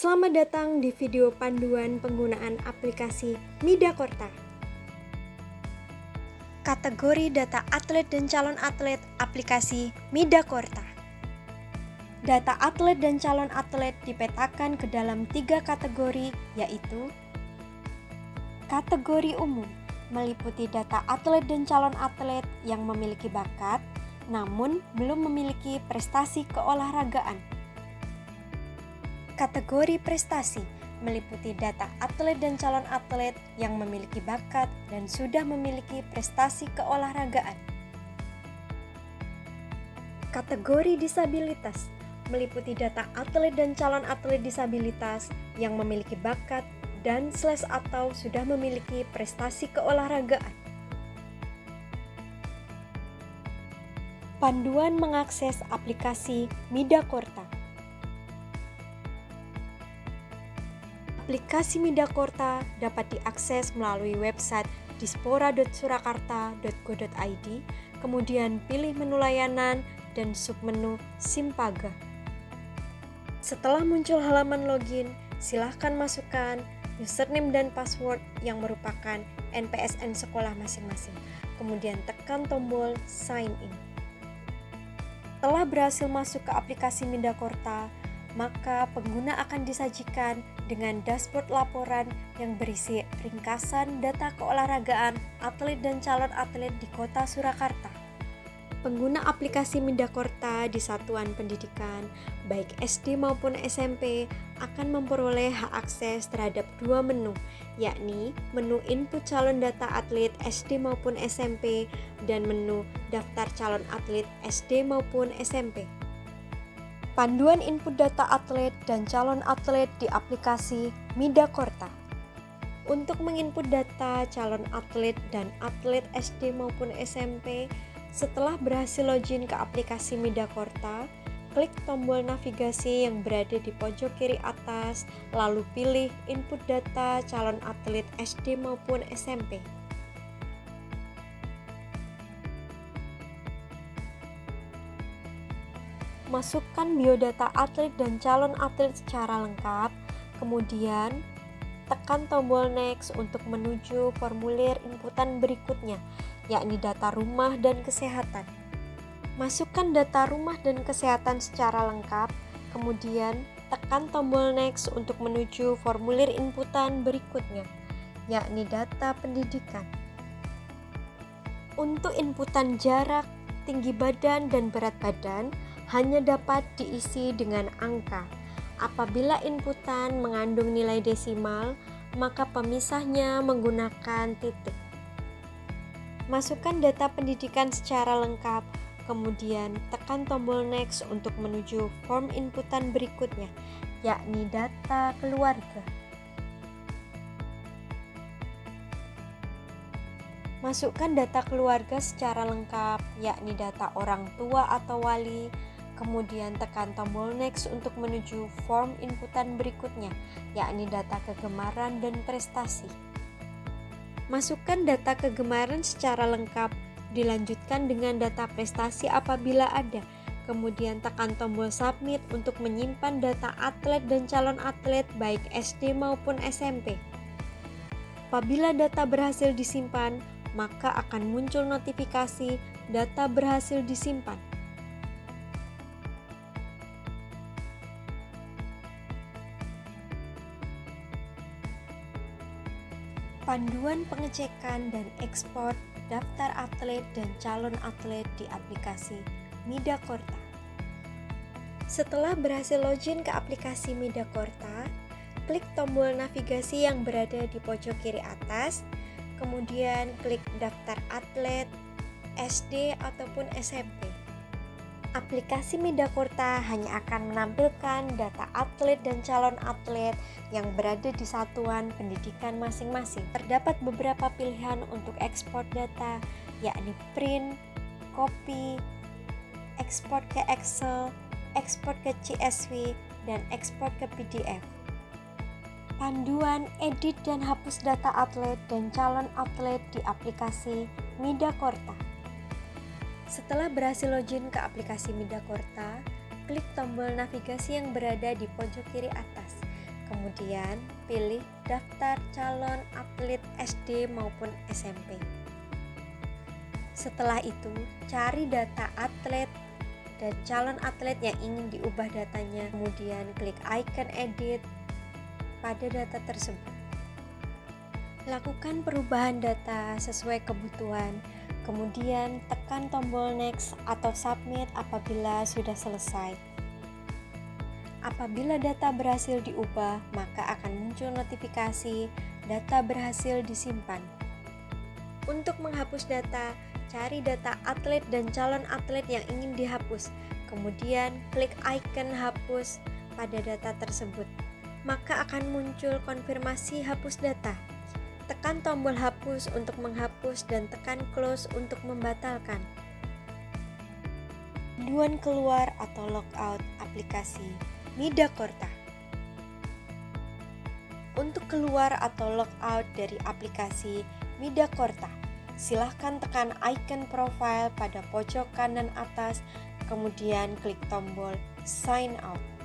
Selamat datang di video panduan penggunaan aplikasi Midakorta. Kategori data atlet dan calon atlet aplikasi Midakorta. Data atlet dan calon atlet dipetakan ke dalam 3 kategori, yaitu kategori umum, meliputi data atlet dan calon atlet yang memiliki bakat, namun belum memiliki prestasi keolahragaan. Kategori prestasi meliputi data atlet dan calon atlet yang memiliki bakat dan sudah memiliki prestasi keolahragaan. Kategori disabilitas meliputi data atlet dan calon atlet disabilitas yang memiliki bakat dan atau sudah memiliki prestasi keolahragaan. Panduan mengakses aplikasi Midakorta. Aplikasi Midakorta dapat diakses melalui website dispora.surakarta.go.id, kemudian pilih menu layanan dan submenu Simpaga. Setelah muncul halaman login, silahkan masukkan username dan password yang merupakan NPSN sekolah masing-masing. Kemudian tekan tombol sign in. Setelah berhasil masuk ke aplikasi Midakorta, maka pengguna akan disajikan dengan dashboard laporan yang berisi ringkasan data keolahragaan atlet dan calon atlet di Kota Surakarta. Pengguna aplikasi Midakorta di satuan pendidikan, baik SD maupun SMP, akan memperoleh hak akses terhadap 2 menu, yakni menu input calon data atlet SD maupun SMP dan menu daftar calon atlet SD maupun SMP. Panduan input data atlet dan calon atlet di aplikasi Midakorta. Untuk menginput data calon atlet dan atlet SD maupun SMP, setelah berhasil login ke aplikasi Midakorta, klik tombol navigasi yang berada di pojok kiri atas, lalu pilih input data calon atlet SD maupun SMP. Masukkan biodata atlet dan calon atlet secara lengkap, kemudian tekan tombol next untuk menuju formulir inputan berikutnya, yakni data rumah dan kesehatan. Masukkan data rumah dan kesehatan secara lengkap, kemudian tekan tombol next untuk menuju formulir inputan berikutnya, yakni data pendidikan. Untuk inputan jarak, tinggi badan, dan berat badan, hanya dapat diisi dengan angka. Apabila inputan mengandung nilai desimal, maka pemisahnya menggunakan titik. Masukkan data pendidikan secara lengkap, kemudian tekan tombol next untuk menuju form inputan berikutnya, yakni data keluarga. Masukkan data keluarga secara lengkap, yakni data orang tua atau wali, kemudian tekan tombol next untuk menuju form inputan berikutnya, yakni data kegemaran dan prestasi. Masukkan data kegemaran secara lengkap, dilanjutkan dengan data prestasi apabila ada, kemudian tekan tombol submit untuk menyimpan data atlet dan calon atlet baik SD maupun SMP. Apabila data berhasil disimpan, maka akan muncul notifikasi data berhasil disimpan. Panduan pengecekan dan ekspor daftar atlet dan calon atlet di aplikasi Midakorta. Setelah berhasil login ke aplikasi Midakorta, klik tombol navigasi yang berada di pojok kiri atas, kemudian klik daftar atlet SD ataupun SMP. Aplikasi Midakorta hanya akan menampilkan data atlet dan calon atlet yang berada di satuan pendidikan masing-masing. Terdapat beberapa pilihan untuk ekspor data, yakni print, copy, ekspor ke Excel, ekspor ke CSV, dan ekspor ke PDF. Panduan edit dan hapus data atlet dan calon atlet di aplikasi Midakorta. Setelah berhasil login ke aplikasi Midakorta, klik tombol navigasi yang berada di pojok kiri atas. Kemudian pilih daftar calon atlet SD maupun SMP. Setelah itu, cari data atlet dan calon atlet yang ingin diubah datanya. Kemudian klik icon edit pada data tersebut. Lakukan perubahan data sesuai kebutuhan. Kemudian tekan tombol next atau submit apabila sudah selesai. Apabila data berhasil diubah, maka akan muncul notifikasi data berhasil disimpan. Untuk menghapus data, cari data atlet dan calon atlet yang ingin dihapus. Kemudian klik icon hapus pada data tersebut. Maka akan muncul konfirmasi hapus data. Tekan tombol hapus untuk menghapus dan tekan close untuk membatalkan. Panduan keluar atau logout aplikasi Midakorta. Untuk keluar atau logout dari aplikasi Midakorta, silahkan tekan icon profile pada pojok kanan atas, kemudian klik tombol sign out.